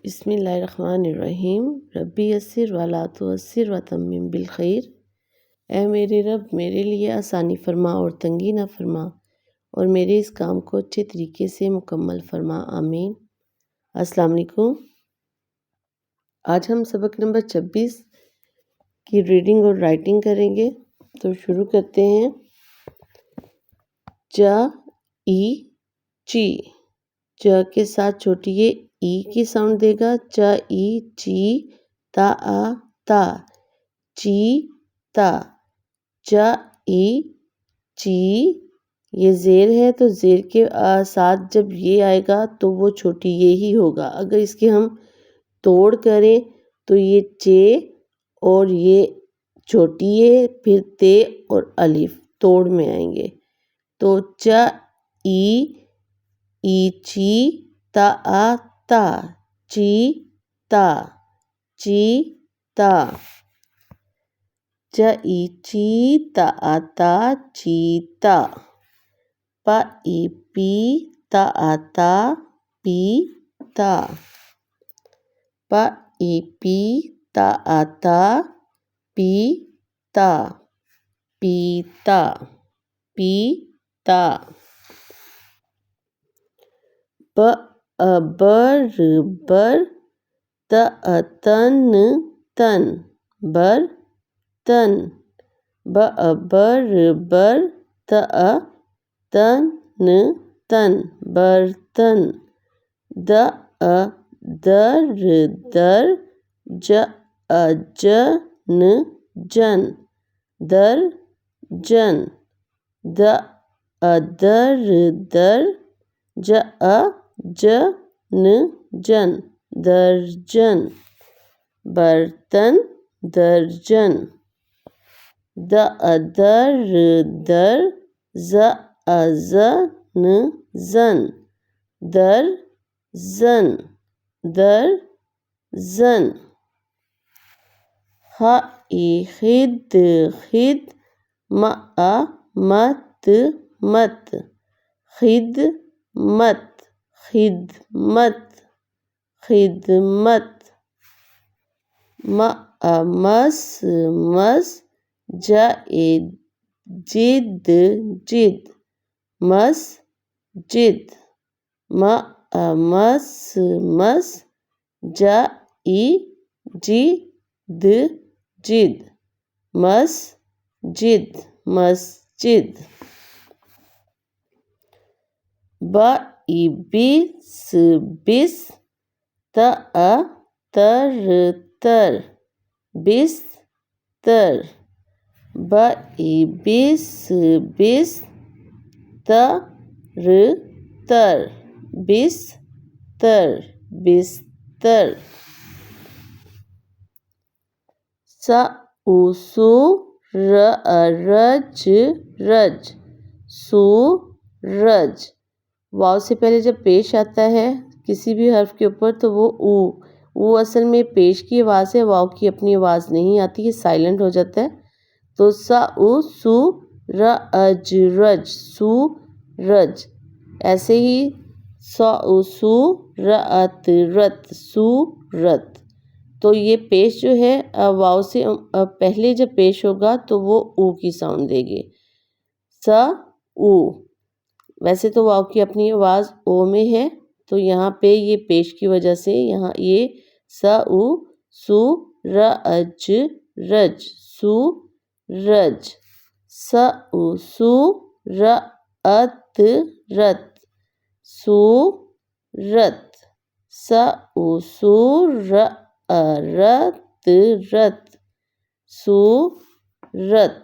बिस्मिल्लाहिर्रहमानिर्रहीम। रब्बी यस्सिर वला तुअस्सिर वतम्मिम बिल खैर। ऐ मेरे रब, मेरे लिए आसानी फरमा और तंगी ना फरमा, और मेरे इस काम को अच्छे तरीके से मुकम्मल फरमा, आमीन। अस्सलाम वालेकुम। आज हम सबक नंबर 26 की रीडिंग और राइटिंग करेंगे, तो शुरू करते हैं। च ई ची। च के साथ छोटी ये ई की साउंड देगा। च ई ची। ता आ ता। ची ता। च ई ची। ये ज़ेर है, तो ज़ेर के साथ जब ये आएगा तो वो छोटी ये ही होगा। अगर इसके हम तोड़ करें तो ये चे और ये छोटी ये, फिर ते और अलिफ तोड़ में आएंगे। तो च ई ची ता आ ता। ची ता। ची ता। च ई ची ता आ ता। चीता। प ई पी ता आ ता। पीता। प ई पी ता आ ता। पीता। पीता। पीता। ब अ बर बर। त अ तन तन। बर्तन। ब अ बर बर। त अ तन तन। बर्तन। द अ दर दर। ज अ जन जन। दर्जन। द अ दर दर। ज अ जन जन। दर्जन। बर्तन। दर्जन। द अ दर दर। ज अ जन जन। दर्जन। दर्जन। ह ई खिद खिद। म अ मत मत। खिदमत। खिदमत। खिदमत। म अ मस मस। ज ए जिद जिद। मस्जिद। म अ मस मस। ज ई जिद जिद। मस्जिद। मस्जिद। ब ई बिस बिस। त अ तर तर। बिस्तर। ब ई बिस बिस। तर तर। बिस्तर। बिस्तर। स उ सु र अ रज रज। सूरज। वाव से पहले जब पेश आता है किसी भी हर्फ के ऊपर तो वो ऊ असल में पेश की आवाज़ है, वाव की अपनी आवाज़ नहीं आती, ये साइलेंट हो जाता है। तो स उ सु र अज रज। सूरज। ऐसे ही स उ सु र अत रत। सूरत। तो ये पेश जो है वाव से पहले जब पेश होगा तो वो ऊ की साउंड देगी। स ऊ। वैसे तो वाव की अपनी आवाज़ ओ में है, तो यहाँ पे ये पेश की वजह से यहाँ ये स उ सु र अज रज। सूरज। स उ सु र अत रत। सूरत। स उ सु र अ रत रत। सूरत।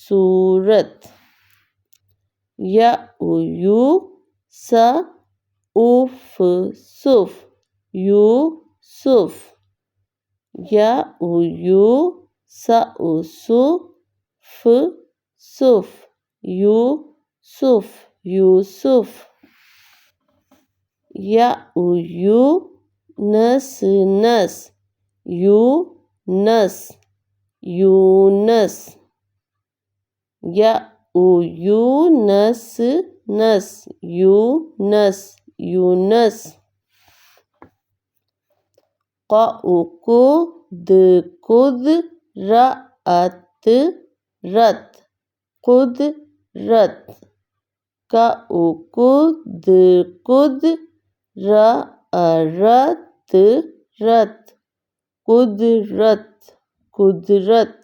सूरत। य उ यू स उफ सुफ। यूसुफ। य उ यू स उ सु फ सुफ। यूसुफ। यूसुफ। य उ यू नस नस। यूनस। यूनस। य उ यूनस नस। यूनस। यूनस। कुद कुदरत रत कुदरत कुद कुदरत रत कुदरत कुदरत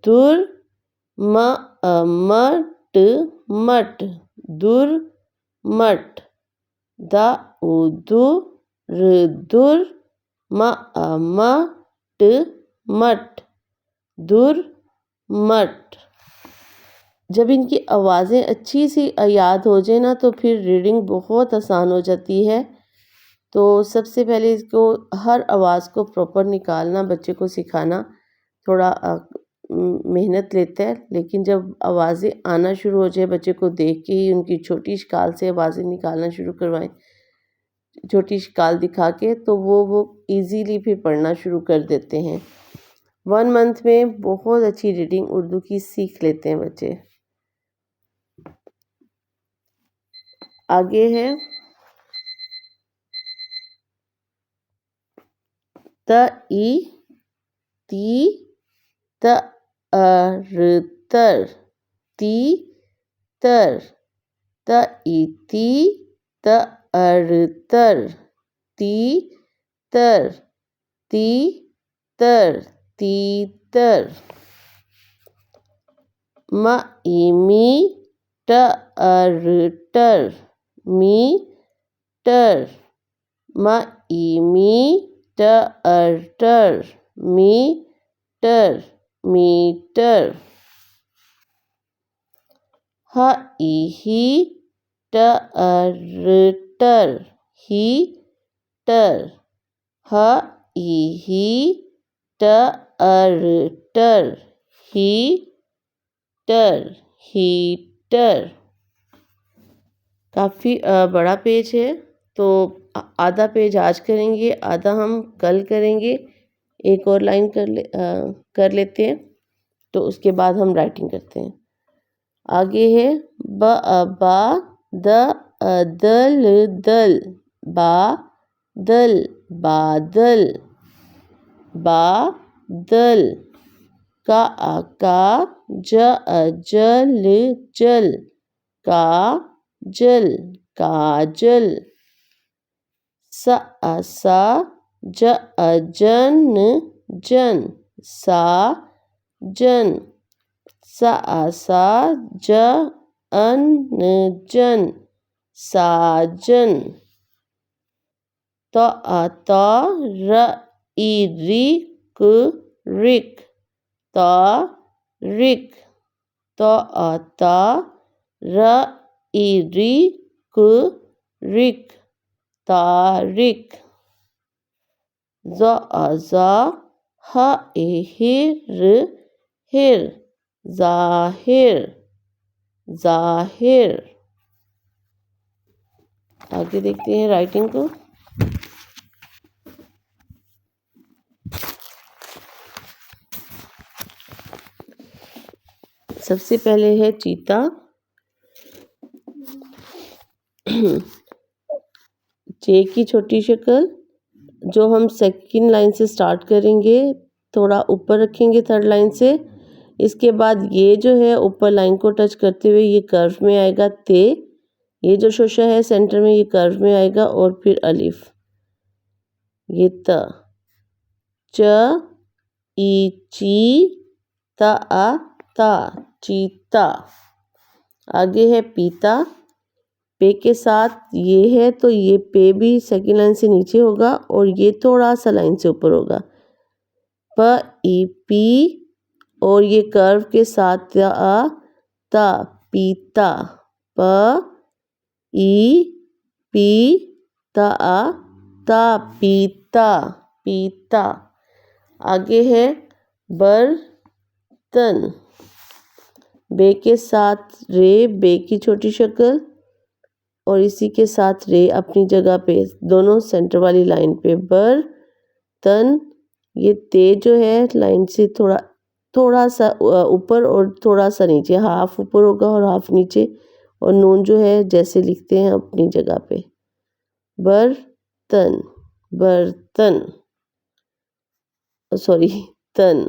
दुर मट मट दुर मट दुर मट मट दुर मट। जब इनकी आवाज़ें अच्छी सी याद हो जाए ना तो फिर रीडिंग बहुत आसान हो जाती है। तो सबसे पहले इसको हर आवाज़ को प्रॉपर निकालना बच्चे को सिखाना थोड़ा मेहनत लेता है, लेकिन जब आवाज़ें आना शुरू हो जाए बच्चे को देख के ही उनकी छोटी शिकाल से आवाज़ें निकालना शुरू करवाएं, छोटी शिकाल दिखा के, तो वो इजीली फिर पढ़ना शुरू कर देते हैं। 1 मंथ में बहुत अच्छी रीडिंग उर्दू की सीख लेते हैं बच्चे। आगे है ती तर ती तर ती तर ती तर ती तर ती तर मी टर metre metre metre metre heater heater heater heater heater. काफ़ी बड़ा पेज है तो आधा पेज आज करेंगे, आधा हम कल करेंगे। एक और लाइन कर लेते हैं तो उसके बाद हम राइटिंग करते हैं। आगे है बा दल दल बादल बादल बादल का जल जल काजल काजल सा जन जन साजन जन जन साजन रिक रिक रिक रिक तारिक हिर जाहिर जाहिर। आगे देखते हैं राइटिंग को। सबसे पहले है चीता। जे की छोटी शक्ल जो हम सेकंड लाइन से स्टार्ट करेंगे, थोड़ा ऊपर रखेंगे थर्ड लाइन से। इसके बाद ये जो है ऊपर लाइन को टच करते हुए ये कर्व में आएगा ते, ये जो शोशा है सेंटर में ये कर्व में आएगा और फिर अलिफ, ये त च ई ची ता ता चीता। आगे है पीता, पे के साथ ये है तो ये पे भी सेकंड लाइन से नीचे होगा और ये थोड़ा सा लाइन से ऊपर होगा। प ई पी और ये कर्व के साथ ता पीता प ई पी ता पीता पीता। आगे है बर्तन, बे के साथ रे, बे की छोटी शक्ल और इसी के साथ रे अपनी जगह पे, दोनों सेंटर वाली लाइन पे बर्तन। ये ते जो है लाइन से थोड़ा सा ऊपर और थोड़ा सा नीचे, हाफ ऊपर होगा और हाफ नीचे, और नून जो है जैसे लिखते हैं अपनी जगह पे। बर्तन, बर्तन, सॉरी, तन,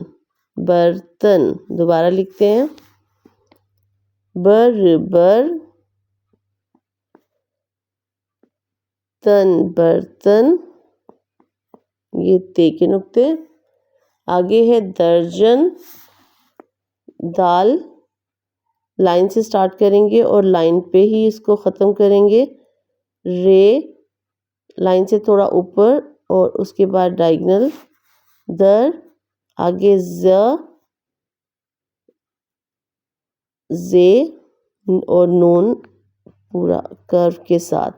बर्तन। दोबारा लिखते हैं, बर तन, बर्तन। ये ते के नुक्ते। आगे है दर्जन, दाल। लाइन से स्टार्ट करेंगे और लाइन पे ही इसको ख़त्म करेंगे। रे, लाइन से थोड़ा ऊपर और उसके बाद डायगोनल। दर, आगे जे और नून पूरा कर्व के साथ।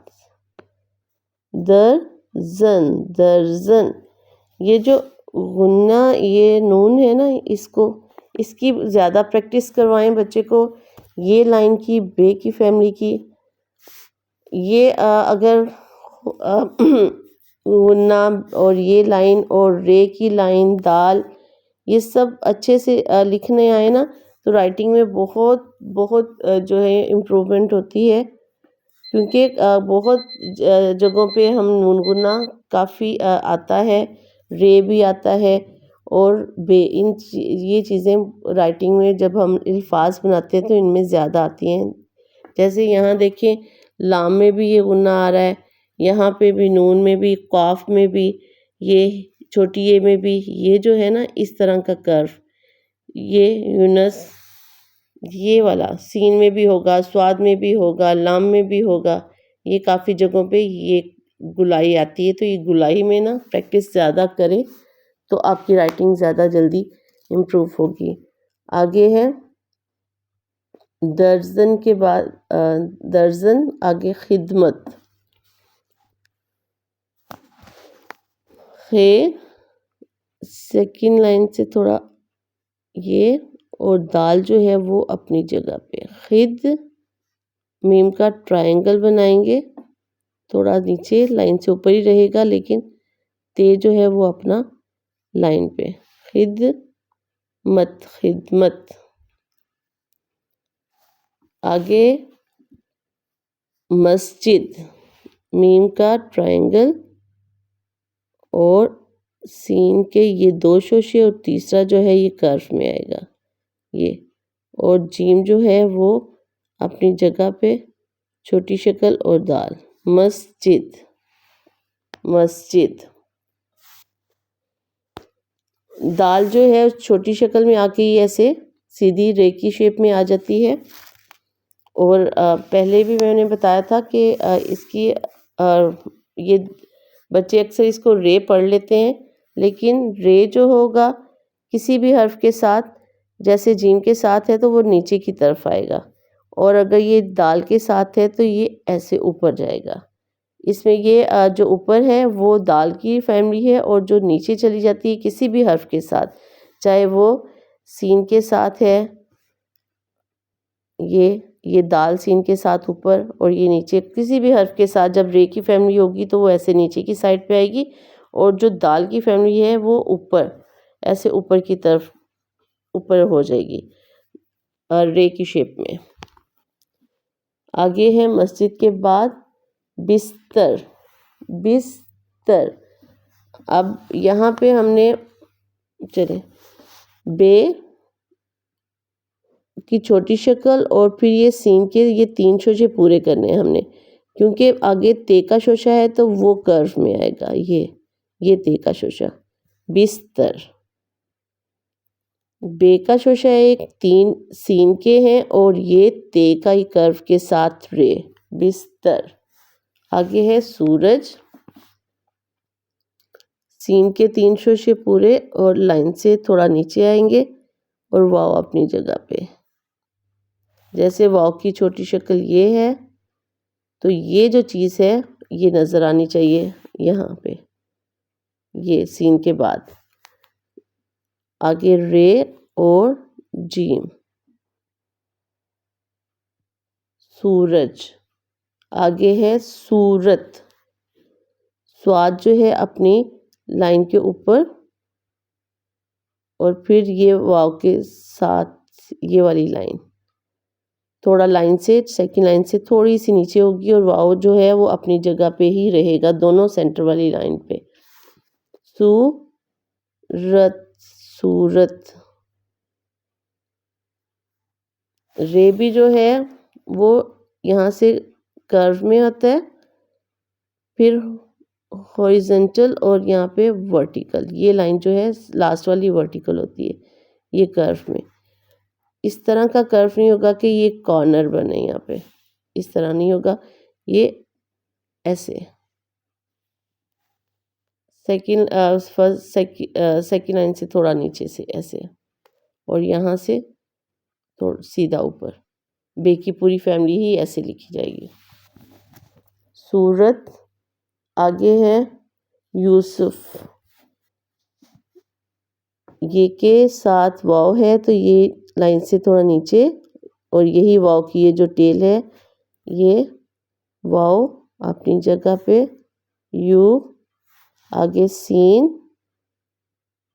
दर्जन, दर्जन। ये जो गुन्ना, ये नून है ना, इसकी ज़्यादा प्रैक्टिस करवाएं बच्चे को। ये लाइन की, बे की फैमिली की। ये अगर गुन्ना और ये लाइन और रे की लाइन, दाल, ये सब अच्छे से लिखने आए ना, तो राइटिंग में बहुत बहुत जो है इम्प्रूवमेंट होती है। क्योंकि बहुत जगहों पे हम नून गुना काफ़ी आता है, रे भी आता है और बे। ये चीज़ें राइटिंग में जब हम अल्फाज बनाते हैं तो इनमें ज़्यादा आती हैं। जैसे यहाँ देखें, लाम में भी ये गुन्ना आ रहा है, यहाँ पे भी नून में भी, काफ में भी, ये छोटी ए में भी। ये जो है ना, इस तरह का कर्व, ये यूनस, ये वाला सीन में भी होगा, स्वाद में भी होगा, लाम में भी होगा। ये काफ़ी जगहों पे ये गुलाई आती है। तो ये गुलाई में ना प्रैक्टिस ज़्यादा करें तो आपकी राइटिंग ज़्यादा जल्दी इम्प्रूव होगी। आगे है दर्जन के बाद दर्जन, आगे खिदमत। खैर, सेकंड लाइन से थोड़ा ये, और दाल जो है वो अपनी जगह पे। खिद, मीम का ट्रायंगल बनाएंगे, थोड़ा नीचे लाइन से ऊपर ही रहेगा, लेकिन ते जो है वो अपना लाइन पे। खिदमत, खिदमत। आगे मस्जिद, मीम का ट्रायंगल और सीन के ये दो शोशे और तीसरा जो है ये कर्व में आएगा ये। और जीम जो है वो अपनी जगह पे, छोटी शक्ल और दाल। मस्जिद, मस्जिद। दाल जो है छोटी शक्ल में आके ये ऐसे सीधी रे की शेप में आ जाती है। और पहले भी मैंने बताया था कि इसकी ये बच्चे अक्सर इसको रे पढ़ लेते हैं, लेकिन रे जो होगा किसी भी हर्फ के साथ, जैसे जीम के साथ है तो वो नीचे की तरफ आएगा, और अगर ये दाल के साथ है तो ये ऐसे ऊपर जाएगा। इसमें ये जो ऊपर है वो दाल की फैमिली है, और जो नीचे चली जाती है किसी भी हर्फ के साथ, चाहे वो सीन के साथ है, ये दाल सीन के साथ ऊपर, और ये नीचे किसी भी हर्फ के साथ, जब रे की फैमिली होगी तो वो ऐसे नीचे की साइड पे आएगी, और जो दाल की फैमिली है वो ऊपर, ऐसे ऊपर की तरफ ऊपर हो जाएगी रे की शेप में। आगे है मस्जिद के बाद बिस्तर, बिस्तर। अब यहाँ पे हमने, चले, बे की छोटी शक्ल और फिर ये सीन के ये 3 शोशे पूरे करने हैं हमने, क्योंकि आगे ते का शोशा है तो वो कर्व में आएगा। ये ते का शोशा, बिस्तर। बे का शोशा एक 3 सीन के हैं और ये ते का ही कर्व के साथ रे, बिस्तर। आगे है सूरज, सीन के 3 शोशे पूरे और लाइन से थोड़ा नीचे आएंगे, और वाव अपनी जगह पे। जैसे वाव की छोटी शक्ल ये है, तो ये जो चीज़ है ये नज़र आनी चाहिए यहाँ पे, ये सीन के बाद। आगे रे और जीम, सूरज। आगे है सूरत, स्वाद जो है अपनी लाइन के ऊपर, और फिर ये वाव के साथ ये वाली लाइन। थोड़ा लाइन से, सेकंड लाइन से थोड़ी सी नीचे होगी और वाव जो है वो अपनी जगह पे ही रहेगा दोनों सेंटर वाली लाइन पे। सूरत, सूरत। रे भी जो है वो यहाँ से कर्व में होता है, फिर हॉरिजेंटल और यहाँ पे वर्टिकल। ये लाइन जो है लास्ट वाली वर्टिकल होती है ये कर्व में। इस तरह का कर्व नहीं होगा कि ये कॉर्नर बने यहाँ पे, इस तरह नहीं होगा, ये ऐसे। सेकंड लाइन से थोड़ा नीचे से ऐसे और यहाँ से थोड़ा सीधा ऊपर। बे की पूरी फैमिली ही ऐसे लिखी जाएगी। सूरत, आगे है यूसुफ। ये के साथ वाव है तो ये लाइन से थोड़ा नीचे और यही वाव की ये जो टेल है ये वाव अपनी जगह पे। यू, आगे सीन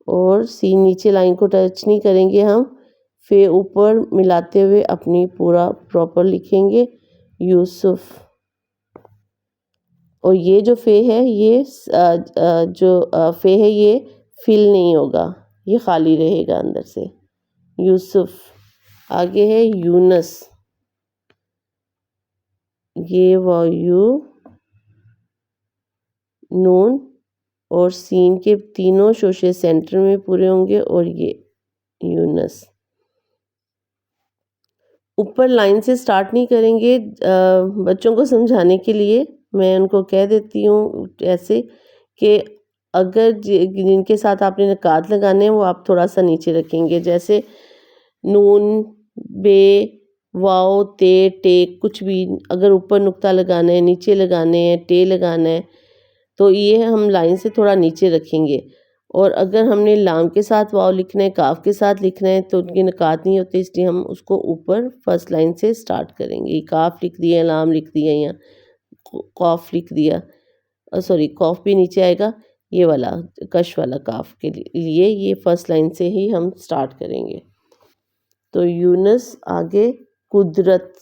और सीन नीचे लाइन को टच नहीं करेंगे हम, फे ऊपर मिलाते हुए अपनी पूरा प्रॉपर लिखेंगे यूसुफ। और ये जो फे है ये जो फे है ये फिल नहीं होगा, ये खाली रहेगा अंदर से। यूसुफ, आगे है यूनस। ये वायु, नून और सीन के तीनों शोशे सेंटर में पूरे होंगे और ये यूनस। ऊपर लाइन से स्टार्ट नहीं करेंगे, बच्चों को समझाने के लिए मैं उनको कह देती हूँ ऐसे कि अगर जिनके साथ आपने निकात लगाने हैं वो आप थोड़ा सा नीचे रखेंगे, जैसे नून, बे, वाओ, ते, टे, कुछ भी अगर ऊपर नुक्ता लगाना है, नीचे लगाने हैं, टे लगाना है तो ये हम लाइन से थोड़ा नीचे रखेंगे। और अगर हमने लाम के साथ वाव लिखना है, काफ के साथ लिखना है तो उनके निकात नहीं होते, इसलिए हम उसको ऊपर फर्स्ट लाइन से स्टार्ट करेंगे। काफ लिख दिया, लाम लिख दिया या कॉफ लिख दिया, सॉरी कॉफ भी नीचे आएगा, ये वाला कश वाला काफ के लिए ये फर्स्ट लाइन से ही हम स्टार्ट करेंगे। तो यूनस, आगे कुदरत।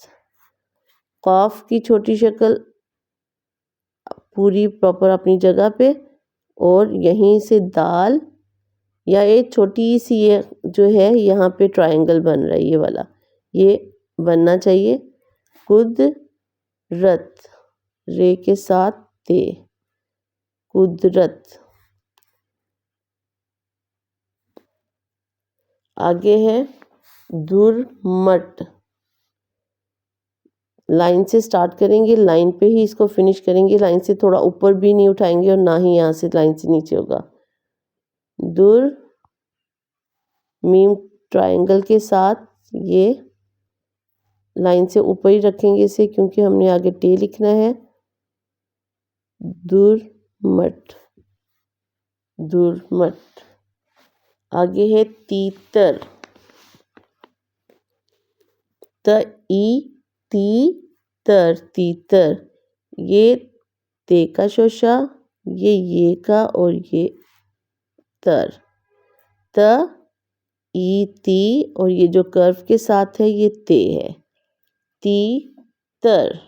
कॉफ की छोटी शक्ल पूरी प्रॉपर अपनी जगह पे और यहीं से दाल या एक छोटी सी ये जो है यहाँ पे ट्रायंगल बन रहा है, ये वाला ये बनना चाहिए। कुदरत, रे के साथ ते, कुदरत। आगे है दुर्मट। लाइन से स्टार्ट करेंगे, लाइन पे ही इसको फिनिश करेंगे, लाइन से थोड़ा ऊपर भी नहीं उठाएंगे और ना ही यहाँ से लाइन से नीचे होगा। दुर, मीम ट्रायंगल के साथ ये लाइन से ऊपर ही रखेंगे इसे क्योंकि हमने आगे टे लिखना है। दुर्मट, दुर्मट। आगे है तीतर। त ई ती तर, तीतर। ये ते का शोशा, ये का और ये तर। त ई ती और ये जो कर्व के साथ है ये ते है। ती तर।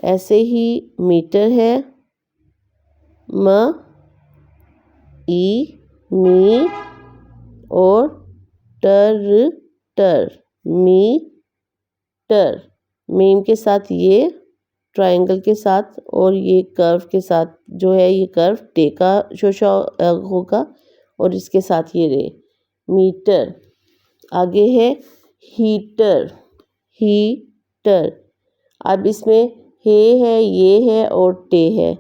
ऐसे ही मीटर है, म, ई, मी और टर, टर, मीटर। मीम के साथ ये ट्रायंगल के साथ और ये कर्व के साथ जो है ये कर्व टे का शोशा होगा और इसके साथ ये रे, मीटर। आगे है हीटर, हीटर। अब इसमें हे है, ये है और टे है,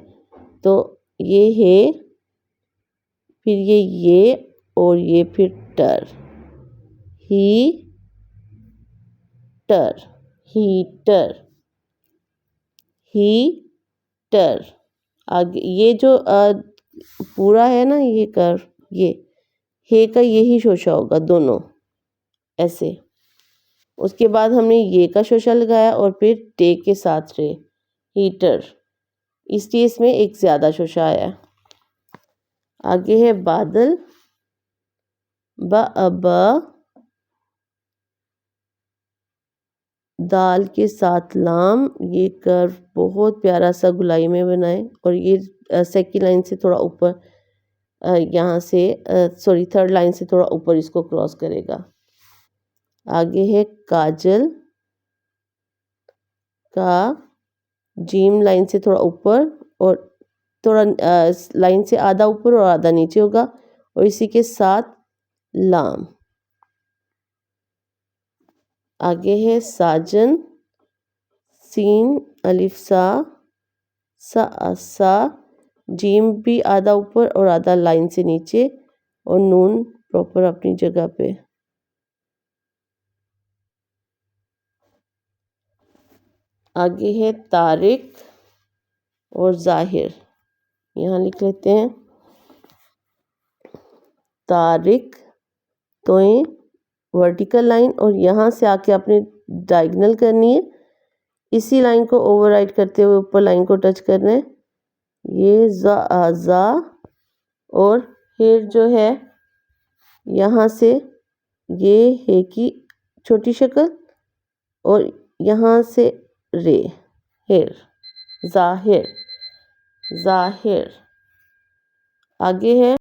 तो ये है फिर ये और ये फिर टर, हीटर, हीटर, हीटर। आगे ये जो पूरा है ना ये कर्व, ये हे का यही शोशा होगा दोनों ऐसे। उसके बाद हमने ये का शोशा लगाया और फिर टे के साथ रे, हीटर, इसलिए इसमें एक ज़्यादा शोशा आया। आगे है बादल, ब, दाल के साथ लाम, ये कर्व बहुत प्यारा सा गुलाई में बनाएं और ये सेकंड लाइन से थोड़ा ऊपर यहाँ से सॉरी थर्ड लाइन से थोड़ा ऊपर इसको क्रॉस करेगा। आगे है काजल का जीम लाइन से थोड़ा ऊपर और थोड़ा लाइन से आधा ऊपर और आधा नीचे होगा और इसी के साथ लाम। आगे है साजन, सीन अलिफ सा जीम भी आधा ऊपर और आधा लाइन से नीचे और नून प्रॉपर अपनी जगह पे। आगे है तारिक और जाहिर, यहाँ लिख लेते हैं तारिक तो ये वर्टिकल लाइन और यहाँ से आके आपने डायगोनल करनी है, इसी लाइन को ओवरराइड करते हुए ऊपर लाइन को टच करना है। ये जा और फिर जो है यहाँ से ये है की छोटी शक्ल और यहाँ से रे हेर जाहिर। आगे है